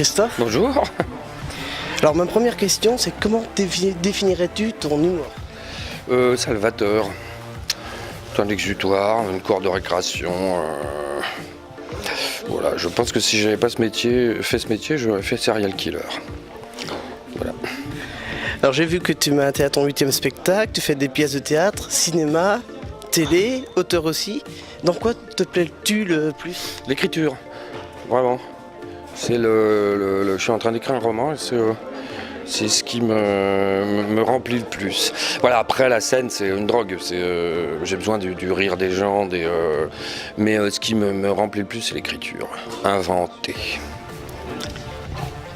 Christophe. Bonjour. Alors ma première question, c'est comment définirais-tu ton humour? Salvateur. C'est un exutoire, une cour de récréation. Voilà, je pense que si j'avais pas fait ce métier, j'aurais fait serial killer. Voilà. Alors j'ai vu que tu m'as été à ton 8e spectacle, tu fais des pièces de théâtre, cinéma, télé, auteur aussi. Dans quoi te plais-tu le plus? L'écriture, vraiment. C'est je suis en train d'écrire un roman et c'est ce qui me remplit le plus. Voilà, après la scène c'est une drogue, j'ai besoin du rire des gens, mais ce qui me remplit le plus c'est l'écriture, inventer.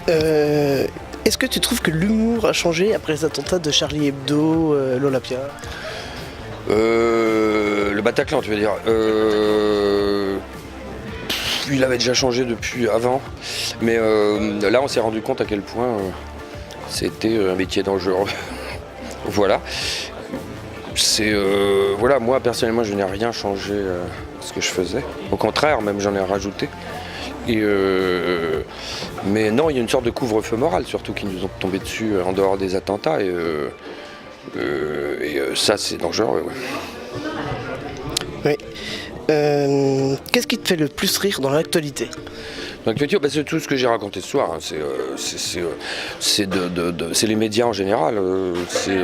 Est-ce que tu trouves que l'humour a changé après les attentats de Charlie Hebdo, l'Olympia? Le Bataclan tu veux dire il avait déjà changé depuis avant, mais là on s'est rendu compte à quel point c'était un métier dangereux. Voilà. Voilà, moi personnellement je n'ai rien changé à ce que je faisais. Au contraire, même j'en ai rajouté. Mais non, il y a une sorte de couvre-feu moral surtout qui nous ont tombé dessus en dehors des attentats et ça c'est dangereux. Oui. Qu'est-ce qui te fait le plus rire dans l'actualité? C'est tout ce que j'ai raconté ce soir, hein. C'est les médias en général, c'est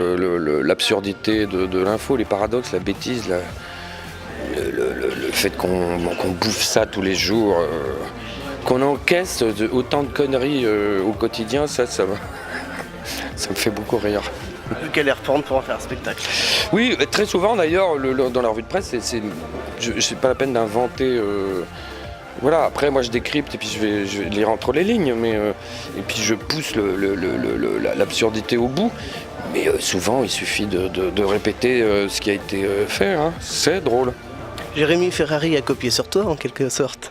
l'absurdité de l'info, les paradoxes, la bêtise, le fait qu'on bouffe ça tous les jours, qu'on encaisse autant de conneries au quotidien, ça me fait beaucoup rire. Quelle est reprendre pour en faire un spectacle? Oui, très souvent d'ailleurs, dans la revue de presse, c'est pas la peine d'inventer. Voilà, après moi je décrypte et puis je vais lire entre les lignes, et puis je pousse l'absurdité au bout. Mais souvent il suffit de répéter ce qui a été fait, hein. C'est drôle. Jérémy Ferrari a copié sur toi en quelque sorte?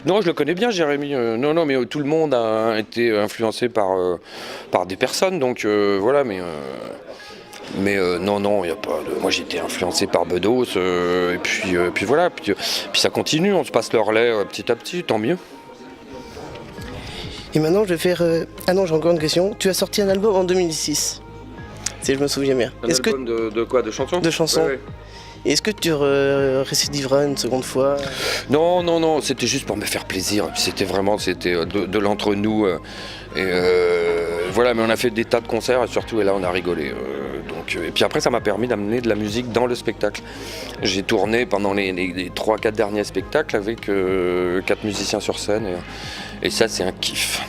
Non, je le connais bien Jérémy, non, mais tout le monde a été influencé par des personnes, donc voilà, mais non, il y a pas de... Moi j'ai été influencé par Bedos, et puis voilà, puis ça continue, on se passe le relais petit à petit, tant mieux. Et maintenant je vais faire... Ah non, j'ai encore une question. Tu as sorti un album en 2006, si je me souviens bien. Album de quoi? De chansons? De chansons. Ouais. Est-ce que tu récidiveras une seconde fois? Non, c'était juste pour me faire plaisir. C'était de l'entre-nous. Voilà, mais on a fait des tas de concerts et surtout, et là, on a rigolé. Et puis après, ça m'a permis d'amener de la musique dans le spectacle. J'ai tourné pendant les 3-4 derniers spectacles avec 4 musiciens sur scène. Et ça, c'est un kiff.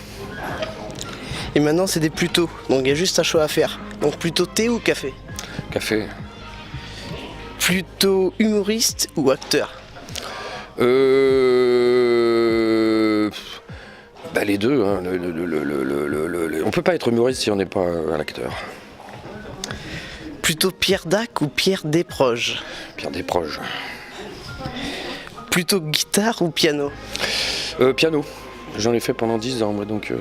Et maintenant, c'est des plutôt. Donc il y a juste un choix à faire. Donc plutôt thé ou café? Café. Plutôt humoriste ou acteur? Les deux. Hein. On peut pas être humoriste si on n'est pas un acteur. Plutôt Pierre Dac ou Pierre Desproges? Pierre Desproges. Plutôt guitare ou piano? Piano. J'en ai fait pendant 10 ans, moi, donc...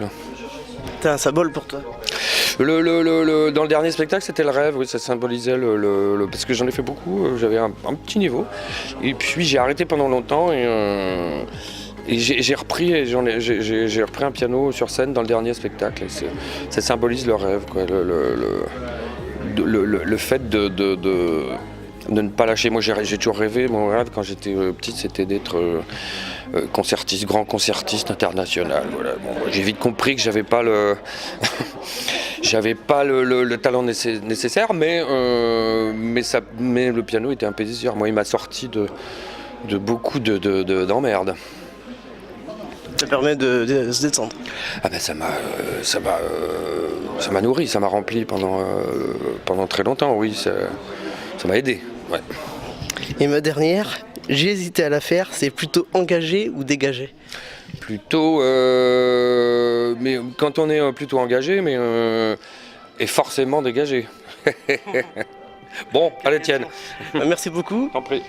T'as un symbole pour toi? Dans le dernier spectacle, c'était le rêve, oui, ça symbolisait parce que j'en ai fait beaucoup, j'avais un petit niveau. Et puis j'ai arrêté pendant longtemps et j'ai repris un piano sur scène dans le dernier spectacle. Et ça symbolise le rêve, quoi, le fait de ne pas lâcher. Moi j'ai toujours rêvé, mon rêve quand j'étais petite, c'était d'être grand concertiste international. Voilà. Bon, j'ai vite compris que j'avais pas le talent nécessaire, mais le piano était un plaisir. Moi, il m'a sorti de beaucoup d'emmerdes. Ça permet de se détendre. Ah ben ça m'a nourri, ça m'a rempli pendant très longtemps. Oui, ça m'a aidé. Ouais. Et ma dernière, j'ai hésité à la faire, c'est plutôt engagé ou dégagé? Plutôt, mais quand on est plutôt engagé, mais est forcément dégagé. Bon, allez tienne. Merci beaucoup. T'en prie.